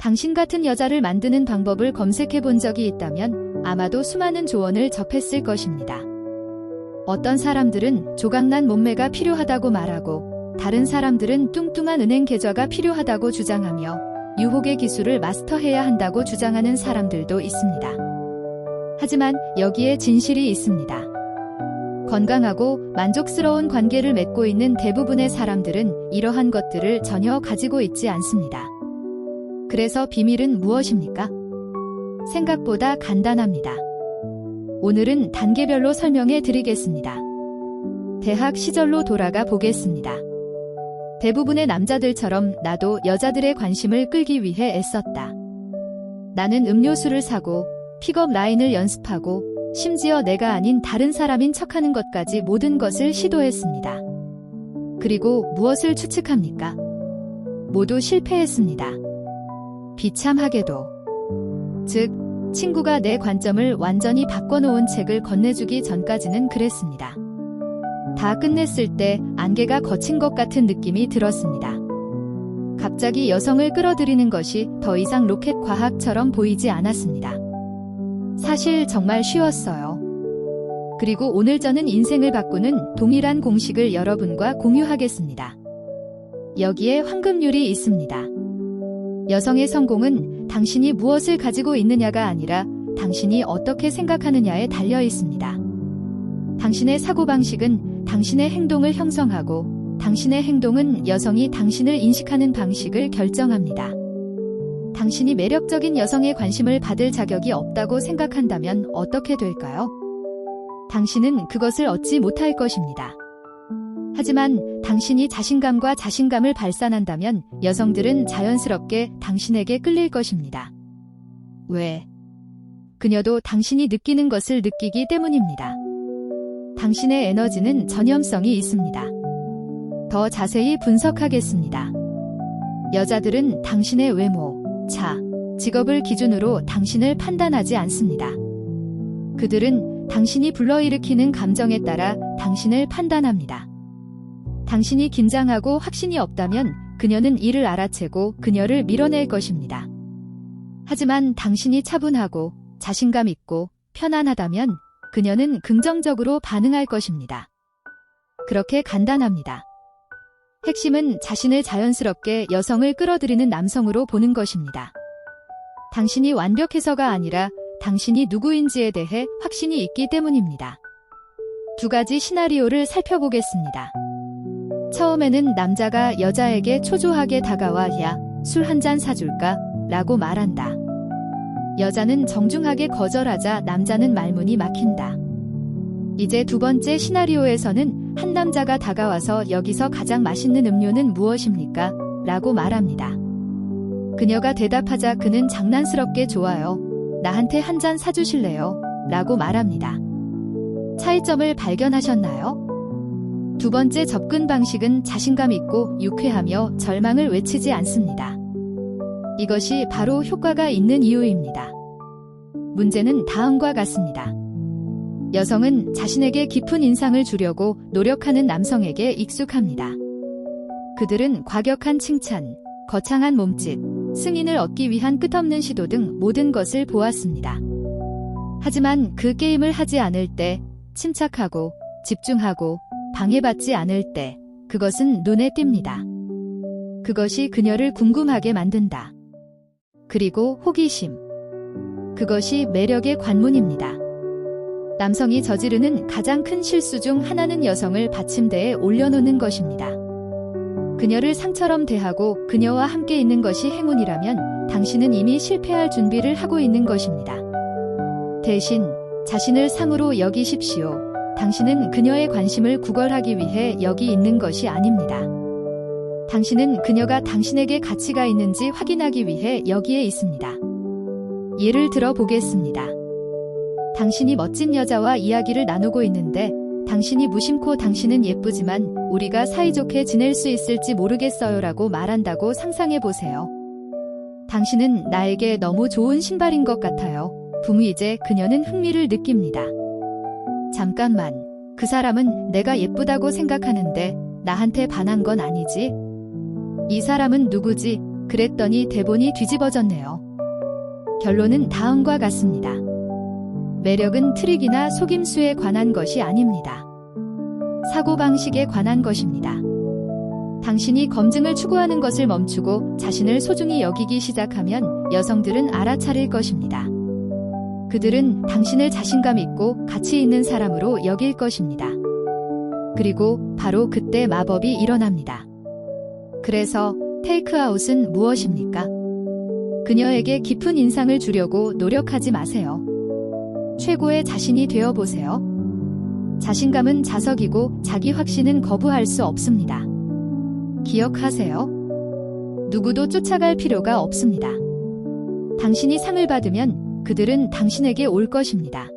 당신 같은 여자를 만드는 방법을 검색해 본 적이 있다면 아마도 수많은 조언을 접했을 것입니다. 어떤 사람들은 조각난 몸매가 필요하다고 말하고 다른 사람들은 뚱뚱한 은행 계좌가 필요하다고 주장하며 유혹의 기술을 마스터해야 한다고 주장하는 사람들도 있습니다. 하지만 여기에 진실이 있습니다. 건강하고 만족스러운 관계를 맺고 있는 대부분의 사람들은 이러한 것들을 전혀 가지고 있지 않습니다. 그래서 비밀은 무엇입니까? 생각보다 간단합니다. 오늘은 단계별로 설명해 드리겠습니다. 대학 시절로 돌아가 보겠습니다. 대부분의 남자들처럼 나도 여자들의 관심을 끌기 위해 애썼다. 나는 음료수를 사고 픽업 라인을 연습하고 심지어 내가 아닌 다른 사람인 척하는 것까지 모든 것을 시도했습니다. 그리고 무엇을 추측합니까? 모두 실패했습니다. 비참하게도. 즉, 친구가 내 관점을 완전히 바꿔놓은 책을 건네주기 전까지는 그랬습니다. 다 끝냈을 때 안개가 거친 것 같은 느낌이 들었습니다. 갑자기 여성을 끌어들이는 것이 더 이상 로켓 과학처럼 보이지 않았습니다. 사실 정말 쉬웠어요. 그리고 오늘 저는 인생을 바꾸는 동일한 공식을 여러분과 공유하겠습니다. 여기에 황금률이 있습니다. 여성의 성공은 당신이 무엇을 가지고 있느냐가 아니라 당신이 어떻게 생각하느냐에 달려 있습니다. 당신의 사고방식은 당신의 행동을 형성하고 당신의 행동은 여성이 당신을 인식하는 방식을 결정합니다. 당신이 매력적인 여성의 관심을 받을 자격이 없다고 생각한다면 어떻게 될까요? 당신은 그것을 얻지 못할 것입니다. 하지만 당신이 자신감과 자신감을 발산한다면 여성들은 자연스럽게 당신에게 끌릴 것입니다. 왜? 그녀도 당신이 느끼는 것을 느끼기 때문입니다. 당신의 에너지는 전염성이 있습니다. 더 자세히 분석하겠습니다. 여자들은 당신의 외모, 차, 직업을 기준으로 당신을 판단하지 않습니다. 그들은 당신이 불러일으키는 감정에 따라 당신을 판단합니다. 당신이 긴장하고 확신이 없다면 그녀는 이를 알아채고 그녀를 밀어낼 것입니다. 하지만 당신이 차분하고 자신감 있고 편안하다면 그녀는 긍정적으로 반응할 것입니다. 그렇게 간단합니다. 핵심은 자신을 자연스럽게 여성을 끌어들이는 남성으로 보는 것입니다. 당신이 완벽해서가 아니라 당신이 누구인지에 대해 확신이 있기 때문입니다. 두 가지 시나리오를 살펴보겠습니다. 처음에는 남자가 여자에게 초조하게 다가와 야, 술 한 잔 사줄까? 라고 말한다. 여자는 정중하게 거절하자 남자는 말문이 막힌다. 이제 두 번째 시나리오에서는 한 남자가 다가와서 여기서 가장 맛있는 음료는 무엇입니까? 라고 말합니다. 그녀가 대답하자 그는 장난스럽게 좋아요. 나한테 한 잔 사주실래요? 라고 말합니다. 차이점을 발견하셨나요? 두 번째 접근 방식은 자신감 있고 유쾌하며 절망을 외치지 않습니다. 이것이 바로 효과가 있는 이유입니다. 문제는 다음과 같습니다. 여성은 자신에게 깊은 인상을 주려고 노력하는 남성에게 익숙합니다. 그들은 과격한 칭찬, 거창한 몸짓, 승인을 얻기 위한 끝없는 시도 등 모든 것을 보았습니다. 하지만 그 게임을 하지 않을 때, 침착하고 집중하고 방해받지 않을 때 그것은 눈에 띕니다. 그것이 그녀를 궁금하게 만든다. 그리고 호기심. 그것이 매력의 관문입니다. 남성이 저지르는 가장 큰 실수 중 하나는 여성을 받침대에 올려놓는 것입니다. 그녀를 상처럼 대하고 그녀와 함께 있는 것이 행운이라면 당신은 이미 실패할 준비를 하고 있는 것입니다. 대신 자신을 상으로 여기십시오. 당신은 그녀의 관심을 구걸하기 위해 여기 있는 것이 아닙니다. 당신은 그녀가 당신에게 가치가 있는지 확인하기 위해 여기에 있습니다. 예를 들어 보겠습니다. 당신이 멋진 여자와 이야기를 나누고 있는데 당신이 무심코 당신은 예쁘지만 우리가 사이좋게 지낼 수 있을지 모르겠어요 라고 말한다고 상상해 보세요. 당신은 나에게 너무 좋은 신발인 것 같아요. 이제 그녀는 흥미를 느낍니다. 잠깐만, 그 사람은 내가 예쁘다고 생각하는데 나한테 반한 건 아니지? 이 사람은 누구지? 그랬더니 대본이 뒤집어졌네요. 결론은 다음과 같습니다. 매력은 트릭이나 속임수에 관한 것이 아닙니다. 사고방식에 관한 것입니다. 당신이 검증을 추구하는 것을 멈추고 자신을 소중히 여기기 시작하면 여성들은 알아차릴 것입니다. 그들은 당신을 자신감 있고 가치 있는 사람으로 여길 것입니다. 그리고 바로 그때 마법이 일어납니다. 그래서 테이크아웃은 무엇입니까? 그녀에게 깊은 인상을 주려고 노력하지 마세요. 최고의 자신이 되어보세요. 자신감은 자석이고 자기 확신은 거부할 수 없습니다. 기억하세요. 누구도 쫓아갈 필요가 없습니다. 당신이 상을 받으면 그들은 당신에게 올 것입니다.